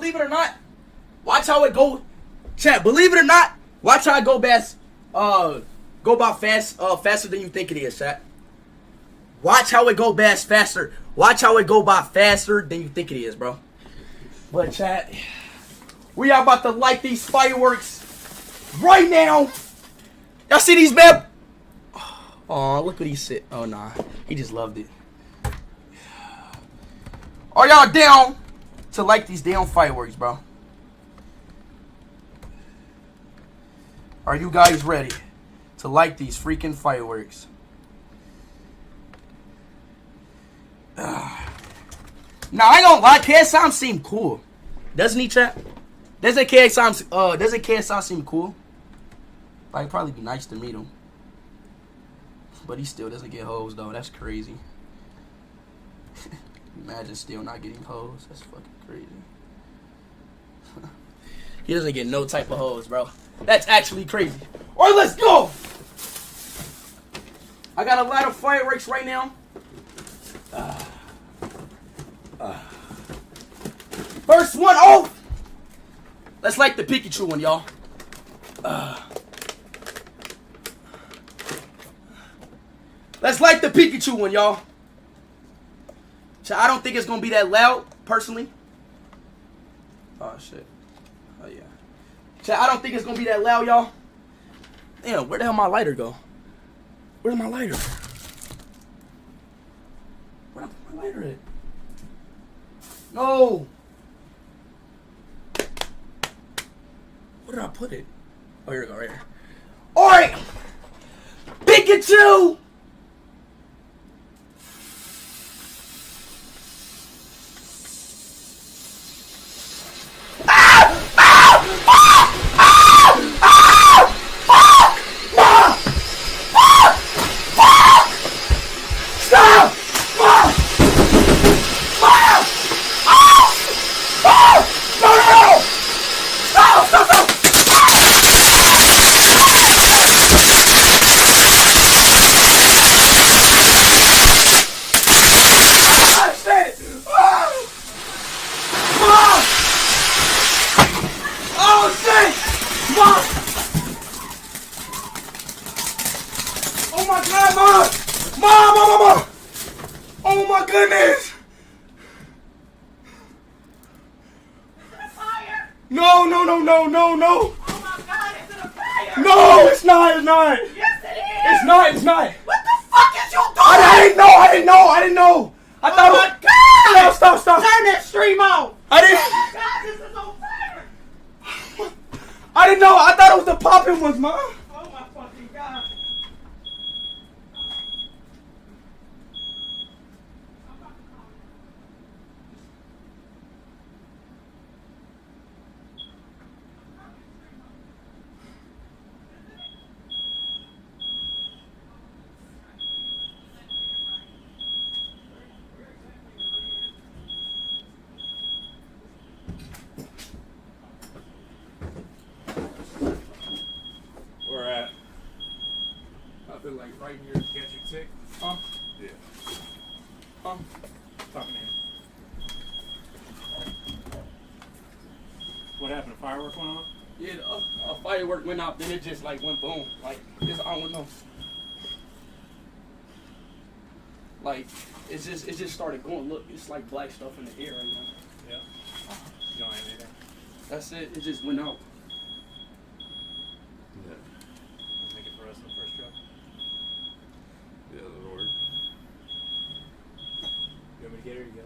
believe it or not, watch how it go. Chat, believe it or not, watch how it go faster than you think it is, chat. Watch how it go faster. Watch how it go by faster than you think it is, bro. But chat, we are about to light these fireworks right now. Y'all see these, man? Oh, look what he said. Oh, nah. He just loved it. Are y'all down to light these damn fireworks, bro? Are you guys ready to light these freaking fireworks? Now, I ain't gonna lie. KSI seem cool. Doesn't he, chat? Doesn't KSI seem cool? Like, it'd probably be nice to meet him. But he still doesn't get hoes, though. That's crazy. Imagine still not getting hoes. That's fucking crazy. He doesn't get no type of hoes, bro. That's actually crazy. Alright, let's go! I got a lot of fireworks right now. First one off! Let's light the Pikachu one, y'all. Let's light the Pikachu one, y'all. I don't think it's gonna be that loud, personally. Oh shit. Oh yeah. I don't think it's gonna be that loud, y'all. Damn, where the hell my lighter go? Where's my lighter? Where did I put my lighter at? No. Where did I put it? Oh, here we go, right here. Alright! Pikachu! Oh my god, Mom! Mom! Oh my goodness! Is it a fire? No! Oh my god, is it a fire? No, it's not! Yes, it is! It's not! What the fuck is you doing? I didn't know! I thought oh my god! Stop! Turn that stream off! I didn't... Oh my god, this is on fire! I didn't know! I thought it was the popping ones, Mom! Oh my fucking god! Where at? I feel like right here. Get your tick? Huh? Yeah. Huh? Talking to him. What happened? A firework went off? Yeah, a firework went out, then it just like went boom. Like, I don't know. Like, it just started going. Look, it's like black stuff in the air right now. Yeah. You don't have anything? That's it. It just went out. Yeah. Make it for us in the first truck. Yeah, that'll work. You want me to get her? You go.